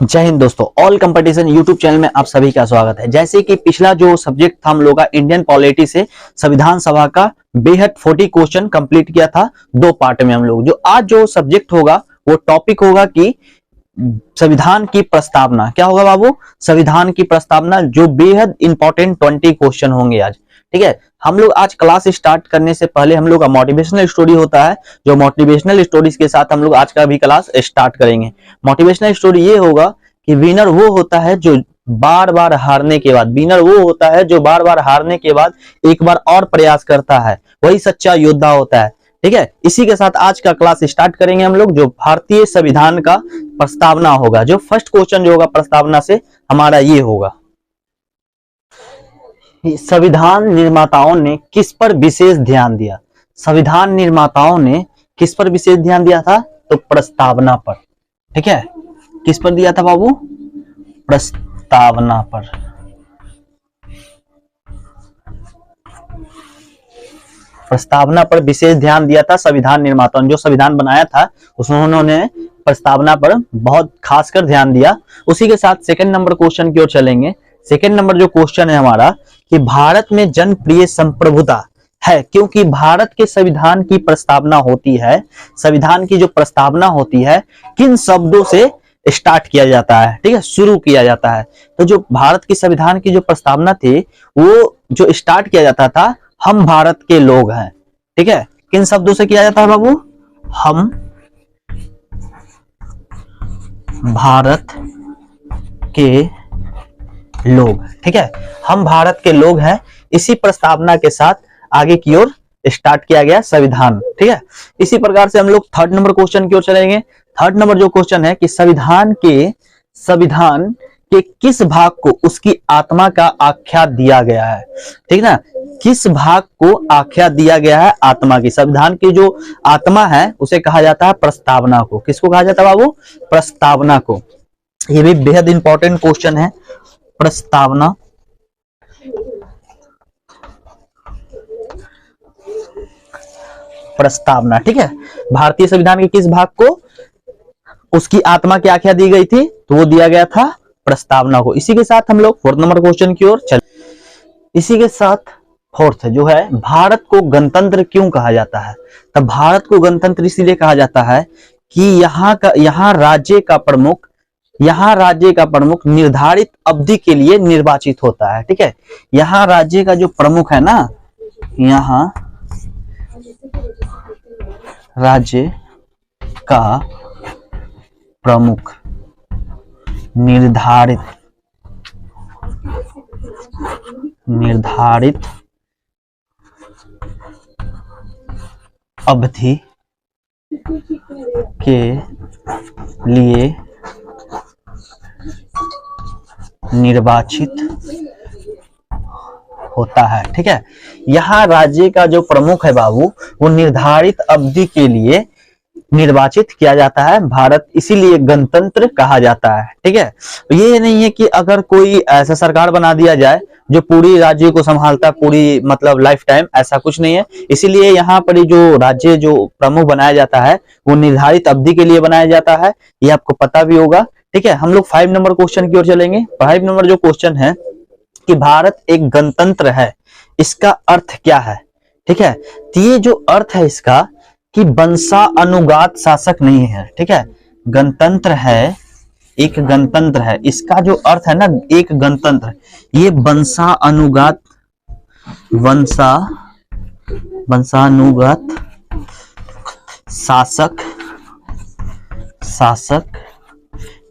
जय हिंद दोस्तों, all competition YouTube channel में आप सभी का स्वागत है। जैसे कि पिछला जो सब्जेक्ट था हम लोग का इंडियन पॉलिटी से संविधान सभा का बेहद 40 क्वेश्चन कंप्लीट किया था दो पार्ट में हम लोग। जो आज जो सब्जेक्ट होगा वो टॉपिक होगा कि संविधान की प्रस्तावना। क्या होगा बाबू? संविधान की प्रस्तावना, जो बेहद इंपॉर्टेंट 20 क्वेश्चन होंगे आज। ठीक है, हम लोग आज क्लास स्टार्ट करने से पहले हम लोग का मोटिवेशनल स्टोरी होता है। जो मोटिवेशनल स्टोरीज के साथ हम लोग आज का भी क्लास स्टार्ट करेंगे। मोटिवेशनल स्टोरी ये होगा कि विनर वो होता है जो बार बार हारने के बाद, विनर वो होता है जो बार बार हारने के बाद एक बार और प्रयास करता है, वही सच्चा योद्धा होता है। ठीक है, इसी के साथ आज का क्लास स्टार्ट करेंगे हम लोग। जो भारतीय संविधान का प्रस्तावना होगा, जो फर्स्ट क्वेश्चन जो होगा प्रस्तावना से हमारा ये होगा, संविधान निर्माताओं ने किस पर विशेष ध्यान दिया? संविधान निर्माताओं ने किस पर विशेष ध्यान दिया था? तो प्रस्तावना पर। ठीक है, किस पर दिया था बाबू? प्रस्तावना पर। प्रस्तावना पर विशेष ध्यान दिया था संविधान निर्माताओं ने। जो संविधान बनाया था उसमें उन्होंने प्रस्तावना पर बहुत खासकर ध्यान दिया। उसी के साथ सेकंड नंबर क्वेश्चन की ओर चलेंगे। सेकंड नंबर जो क्वेश्चन है हमारा कि भारत में जनप्रिय संप्रभुता है, क्योंकि भारत के संविधान की प्रस्तावना होती है, संविधान की जो प्रस्तावना होती है किन शब्दों से स्टार्ट किया जाता है? ठीक है, शुरू किया जाता है। तो जो भारत की संविधान की जो प्रस्तावना थी वो जो स्टार्ट किया जाता था, हम भारत के लोग हैं। ठीक है, किन शब्दों से किया जाता है बाबू? हम भारत के लोग। ठीक है, हम भारत के लोग हैं। इसी प्रस्तावना के साथ आगे की ओर स्टार्ट किया गया संविधान। ठीक है, इसी प्रकार से हम लोग थर्ड नंबर क्वेश्चन की ओर चलेंगे। थर्ड नंबर जो क्वेश्चन है कि संविधान के किस भाग को उसकी आत्मा का आख्या दिया गया है? ठीक ना, किस भाग को आख्या दिया गया है? आत्मा की। संविधान की जो आत्मा है उसे कहा जाता है प्रस्तावना को। किसको कहा जाता है बाबू? प्रस्तावना को। ये भी बेहद इंपॉर्टेंट क्वेश्चन है। प्रस्तावना, प्रस्तावना। ठीक है, भारतीय संविधान के किस भाग को उसकी आत्मा की आख्या दी गई थी? तो वो दिया गया था प्रस्तावना को। इसी के साथ हम लोग फोर्थ नंबर क्वेश्चन की ओर चले। इसी के साथ फोर्थ जो है, भारत को गणतंत्र क्यों कहा जाता है? तब भारत को गणतंत्र इसलिए कहा जाता है कि यहाँ राज्य का प्रमुख निर्धारित अवधि के लिए निर्वाचित होता है। ठीक है, यहाँ राज्य का जो प्रमुख है ना, यहाँ राज्य का प्रमुख निर्धारित अवधि के लिए निर्वाचित होता है। ठीक है, यहाँ राज्य का जो प्रमुख है बाबू वो निर्धारित अवधि के लिए निर्वाचित किया जाता है। भारत इसीलिए गणतंत्र कहा जाता है। ठीक है, ये नहीं है कि अगर कोई ऐसा सरकार बना दिया जाए जो पूरी राज्य को संभालता है, पूरी मतलब लाइफ टाइम, ऐसा कुछ नहीं है। इसीलिए यहाँ पर जो राज्य जो प्रमुख बनाया जाता है वो निर्धारित अवधि के लिए बनाया जाता है। ये आपको पता भी होगा। ठीक है, हम लोग 5 नंबर क्वेश्चन की ओर चलेंगे। 5 नंबर जो क्वेश्चन है कि भारत एक गणतंत्र है, इसका अर्थ क्या है? ठीक है, तो ये जो अर्थ है इसका कि वंशानुगत शासक नहीं है। ठीक है, गणतंत्र है, एक गणतंत्र है, इसका जो अर्थ है ना एक गणतंत्र, ये वंशानुगत शासक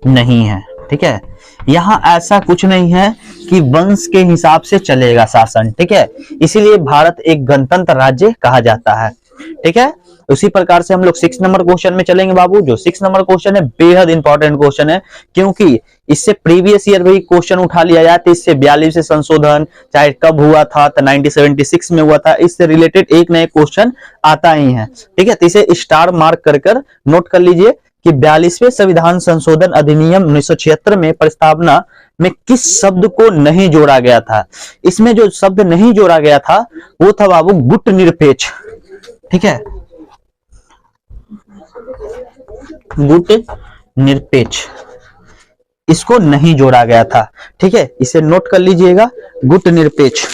नहीं है। ठीक है, यहां ऐसा कुछ नहीं है कि वंश के हिसाब से चलेगा शासन। ठीक है, इसीलिए भारत एक गणतंत्र राज्य कहा जाता है। ठीक है, उसी प्रकार से हम लोग 6 नंबर क्वेश्चन में चलेंगे बाबू। जो 6 नंबर क्वेश्चन है बेहद इंपॉर्टेंट क्वेश्चन है, क्योंकि इससे प्रीवियस ईयर भी क्वेश्चन उठा लिया जाता है। इससे 42 संशोधन चाहे कब हुआ था, तो 1976 में हुआ था, इससे रिलेटेड एक नए क्वेश्चन आता ही है। ठीक है, तो इसे स्टार मार्क कर नोट कर लीजिए कि 42वें संविधान संशोधन अधिनियम 1976 में प्रस्तावना में किस शब्द को नहीं जोड़ा गया था? इसमें जो शब्द नहीं जोड़ा गया था वो था बाबू गुट निरपेक्ष। ठीक है, गुट निरपेक्ष। इसको नहीं जोड़ा गया था। ठीक है, इसे नोट कर लीजिएगा, गुट निरपेक्ष।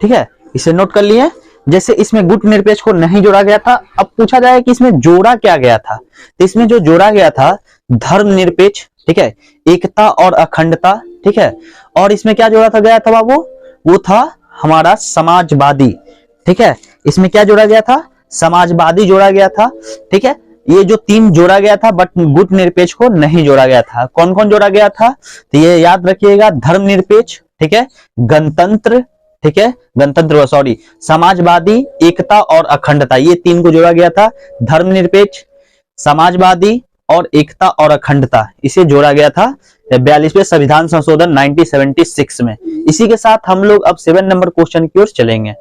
ठीक है, इसे नोट कर लिए। जैसे इसमें गुट निरपेक्ष को नहीं जोड़ा गया था, अब पूछा जाए कि इसमें जोड़ा क्या गया था, तो इसमें जो जोड़ा गया था धर्मनिरपेक्ष, ठीक है, एकता और अखंडता। ठीक है, और इसमें क्या जोड़ा था गया था बाबू, वो था हमारा समाजवादी। ठीक है, इसमें क्या जोड़ा गया था, समाजवादी जोड़ा गया था। ठीक है, ये जो तीन जोड़ा गया था, बट गुट निरपेक्ष को नहीं जोड़ा गया था। कौन कौन जोड़ा गया था, तो ये याद रखिएगा, धर्मनिरपेक्ष, ठीक है, गणतंत्र, ठीक है, गणतंत्र सॉरी, समाजवादी, एकता और अखंडता, ये तीन को जोड़ा गया था। धर्मनिरपेक्ष, समाजवादी और एकता और अखंडता, इसे जोड़ा गया था 42वें संविधान संशोधन 1976 में। इसी के साथ हम लोग अब 7 नंबर क्वेश्चन की ओर चलेंगे।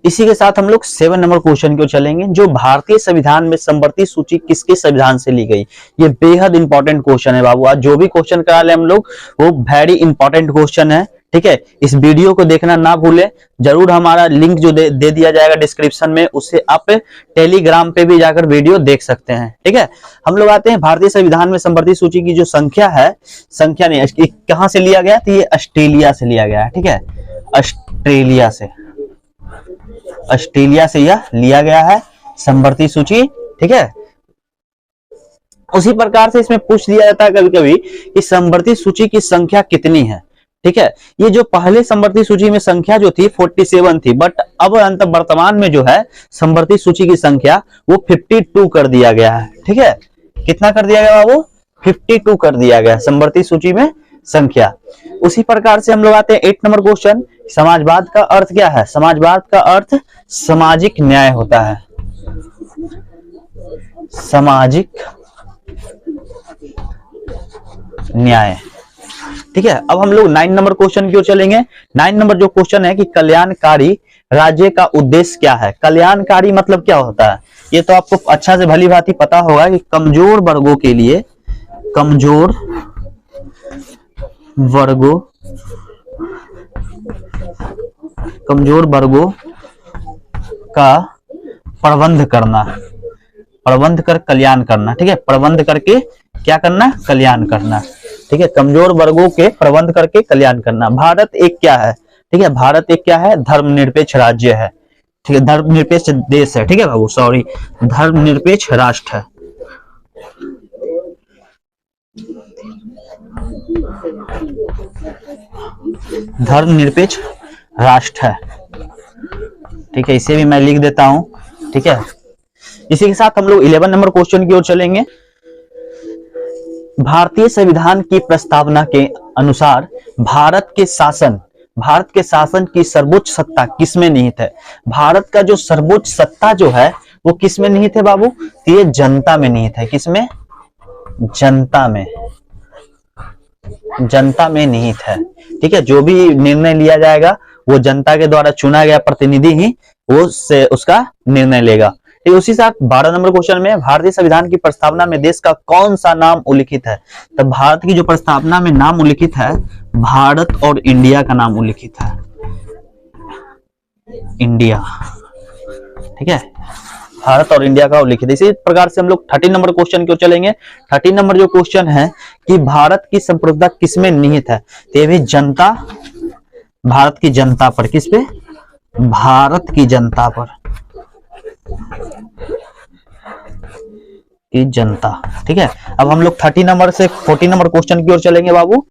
इसी के साथ हम लोग 7 नंबर क्वेश्चन की ओर चलेंगे, जो भारतीय संविधान में समवर्ती सूची किसके संविधान से ली गई। ये बेहद इंपॉर्टेंट क्वेश्चन है बाबू, आज जो भी क्वेश्चन करा ले हम लोग वो वेरी इंपॉर्टेंट क्वेश्चन है। ठीक है, इस वीडियो को देखना ना भूले, जरूर हमारा लिंक जो दे दिया जाएगा डिस्क्रिप्शन में, उससे आप टेलीग्राम पे भी जाकर वीडियो देख सकते हैं। ठीक है, हम लोग आते हैं भारतीय संविधान में समवर्ती सूची की जो संख्या है, संख्या नहीं, कहां से लिया गया, तो ये ऑस्ट्रेलिया से लिया गया है। ठीक है, ऑस्ट्रेलिया से यह लिया गया है समवर्ती सूची। ठीक है, उसी प्रकार से इसमें पूछ दिया जाता है कभी कभी कि समवर्ती सूची की संख्या कितनी है। ठीक है, ये जो पहले समवर्ती सूची में संख्या जो थी 47 थी, बट अब वर्तमान में जो है समवर्ती सूची की संख्या वो 52 कर दिया गया है। ठीक है, कितना कर दिया गया बाबू, 52 कर दिया गया समवर्ती सूची में संख्या। उसी प्रकार से हम लोग आते हैं 8 नंबर क्वेश्चन, समाजवाद का अर्थ क्या है। समाजवाद का अर्थ सामाजिक न्याय होता है, सामाजिक न्याय। ठीक है, अब हम लोग 9 नंबर क्वेश्चन की ओर चलेंगे। 9 नंबर जो क्वेश्चन है कि कल्याणकारी राज्य का उद्देश्य क्या है। कल्याणकारी मतलब क्या होता है, ये तो आपको अच्छा से भली भांति पता होगा कि कमजोर वर्गों के लिए, कमजोर वर्गों का प्रबंध करना, प्रबंध कर कल्याण करना। ठीक है, प्रबंध करके क्या करना, कल्याण करना। ठीक है, कमजोर वर्गों के प्रबंध करके कल्याण करना। भारत एक क्या है, ठीक है, भारत एक क्या है, धर्मनिरपेक्ष राज्य है। ठीक है, धर्मनिरपेक्ष देश है। ठीक है बाबू, सॉरी, धर्मनिरपेक्ष राष्ट्र है। धर्मनिरपेक्ष राष्ट्र है। ठीक है, इसे भी मैं लिख देता हूं। ठीक है, इसी के साथ हम लोग 11 नंबर क्वेश्चन की ओर चलेंगे। भारतीय संविधान की प्रस्तावना के अनुसार भारत के शासन की सर्वोच्च सत्ता किसमें निहित है। भारत का जो सर्वोच्च सत्ता जो है वो किसमें निहित है बाबू, ये जनता में निहित है। किसमें, जनता में निहित है। ठीक है, जो भी निर्णय लिया जाएगा वो जनता के द्वारा चुना गया प्रतिनिधि ही वो से उसका निर्णय लेगा। उसी साथ 12 नंबर क्वेश्चन में, भारतीय संविधान की प्रस्तावना में देश का कौन सा नाम उल्लिखित है। तो भारत की जो प्रस्तावना में नाम उल्लिखित है, भारत और इंडिया का नाम उल्लिखित है, इंडिया। ठीक है, भारत और इंडिया का उल्लिखित है। इसी प्रकार से हम लोग 13 नंबर क्वेश्चन की ओर चलेंगे। 13 नंबर जो क्वेश्चन है कि भारत की संप्रभुता किसमें निहित है, तो ये भी जनता, भारत की जनता पर। किस पे, भारत की जनता पर, की जनता। ठीक है, अब हम लोग 30 नंबर से 40 नंबर क्वेश्चन की ओर चलेंगे बाबू।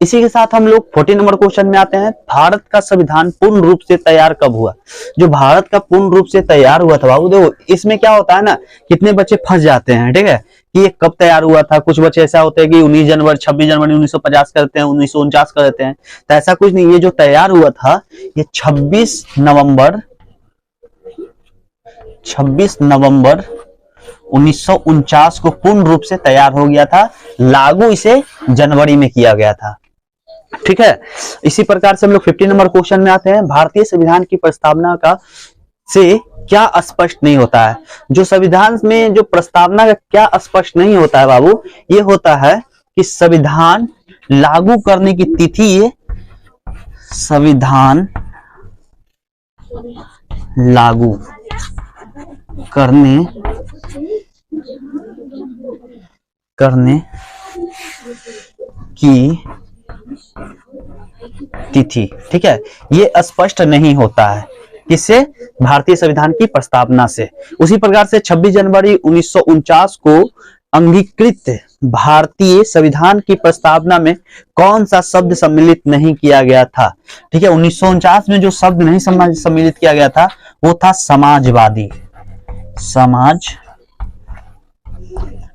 इसी के साथ हम लोग 40 नंबर क्वेश्चन में आते हैं। भारत का संविधान पूर्ण रूप से तैयार कब हुआ। जो भारत का पूर्ण रूप से तैयार हुआ था बाबू, देखो इसमें क्या होता है ना, कितने बच्चे फंस जाते हैं। ठीक है, कि ये कब तैयार हुआ था, कुछ बच्चे ऐसा होते हैं कि 19 जनवरी 26 जनवरी 1950 करते हैं, 1949 कर देते हैं, तो ऐसा कुछ नहीं। ये जो तैयार हुआ था ये 26 नवंबर 1949 को पूर्ण रूप से तैयार हो गया था। लागू इसे जनवरी में किया गया था। ठीक है, इसी प्रकार से हम लोग 50 नंबर क्वेश्चन में आते हैं। भारतीय संविधान की प्रस्तावना का से क्या स्पष्ट नहीं होता है। जो संविधान में जो प्रस्तावना का क्या स्पष्ट नहीं होता है बाबू, ये होता है कि संविधान लागू करने की तिथि, संविधान लागू करने की तिथि, ठीक है, ये स्पष्ट नहीं होता है, किससे? भारतीय संविधान की प्रस्तावना से। उसी प्रकार से 26 जनवरी 1949 को अंगीकृत भारतीय संविधान की प्रस्तावना में कौन सा शब्द सम्मिलित नहीं किया गया था? ठीक है, 1949 में जो शब्द नहीं सम्मिलित किया गया था वो था समाजवादी,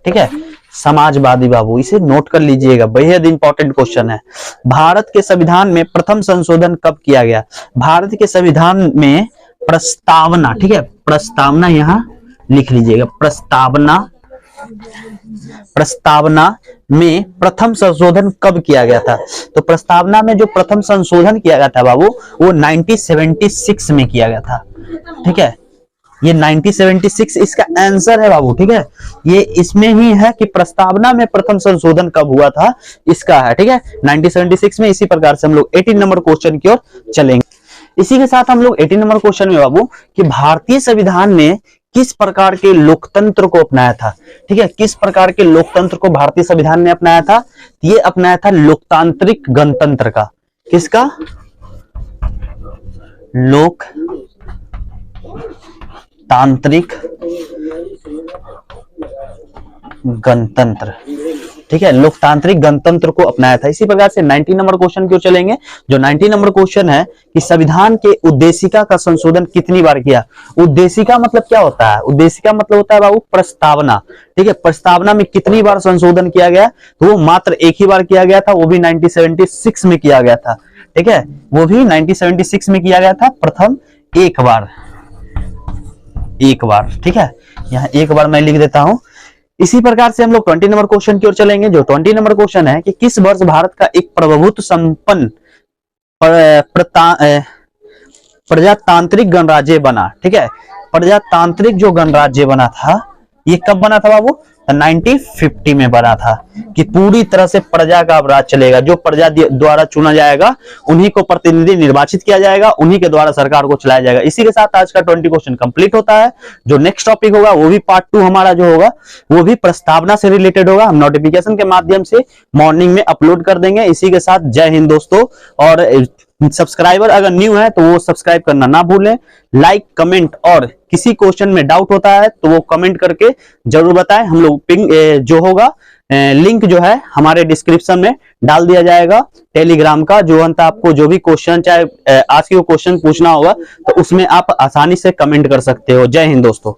ठीक है, समाजवादी बाबू, इसे नोट कर लीजिएगा, बेहद इंपॉर्टेंट क्वेश्चन है। भारत के संविधान में प्रथम संशोधन कब किया गया? भारत के संविधान में प्रस्तावना, ठीक है, प्रस्तावना यहां लिख लीजिएगा, प्रस्तावना में प्रथम संशोधन कब किया गया था? तो प्रस्तावना में जो प्रथम संशोधन किया गया था बाबू वो 1976 में किया गया था, ठीक है, ये 1976 इसका आंसर है बाबू, ठीक है, ये इसमें ही है कि प्रस्तावना में प्रथम संशोधन कब हुआ था, इसका है, ठीक है, 1976 में। इसी प्रकार से हम लोग 18 नंबर क्वेश्चन की ओर चलेंगे। इसी के साथ हम लोग 18 नंबर क्वेश्चन में बाबू कि भारतीय संविधान ने किस प्रकार के लोकतंत्र को अपनाया था? ठीक है, किस प्रकार के लोकतंत्र को भारतीय संविधान ने अपनाया था? ये अपनाया था लोकतांत्रिक गणतंत्र का। किसका? लोकतांत्रिक गणतंत्र, ठीक है, लोकतांत्रिक गणतंत्र को अपनाया था। इसी प्रकार से 19 नंबर क्वेश्चन क्यों चलेंगे, जो 19 नंबर क्वेश्चन है कि संविधान के उद्देशिका का संशोधन कितनी बार किया? उद्देशिका मतलब क्या होता है? उद्देशिका मतलब होता है बाबू प्रस्तावना, ठीक है, प्रस्तावना में कितनी बार संशोधन किया गया? तो वो मात्र एक ही बार किया गया था, वो भी 1976 में किया गया था, ठीक है, वो भी 1976 में किया गया था, प्रथम एक बार, ठीक है, यहाँ एक बार मैं लिख देता हूं। इसी प्रकार से हम लोग 20 नंबर क्वेश्चन की ओर चलेंगे, जो 20 नंबर क्वेश्चन है कि किस वर्ष भारत का एक प्रभुत्व संपन्न प्रजातांत्रिक गणराज्य बना? ठीक है, प्रजातांत्रिक जो गणराज्य बना था ये कब बना था बाबू? 1950 में बना था, कि पूरी तरह से प्रजा का अब राज चलेगा, जो प्रजा द्वारा चुना जाएगा उन्हीं को प्रतिनिधि निर्वाचित किया जाएगा, उन्हीं के द्वारा सरकार को चलाया जाएगा। इसी के साथ आज का 20 क्वेश्चन कंप्लीट होता है। जो नेक्स्ट टॉपिक होगा वो भी पार्ट 2 हमारा जो होगा वो भी प्रस्तावना से रिलेटेड होगा, हम नोटिफिकेशन के माध्यम से मॉर्निंग में अपलोड कर देंगे। इसी के साथ जय हिंद दोस्तों, और सब्सक्राइबर अगर न्यू है तो वो सब्सक्राइब करना ना भूलें, लाइक कमेंट, और किसी क्वेश्चन में डाउट होता है तो वो कमेंट करके जरूर बताएं। हम लोग पिंग जो होगा लिंक जो है हमारे डिस्क्रिप्शन में डाल दिया जाएगा टेलीग्राम का, जो अंत आपको जो भी क्वेश्चन चाहे आज के क्वेश्चन पूछना होगा तो उसमें आप आसानी से कमेंट कर सकते हो। जय हिंद दोस्तों।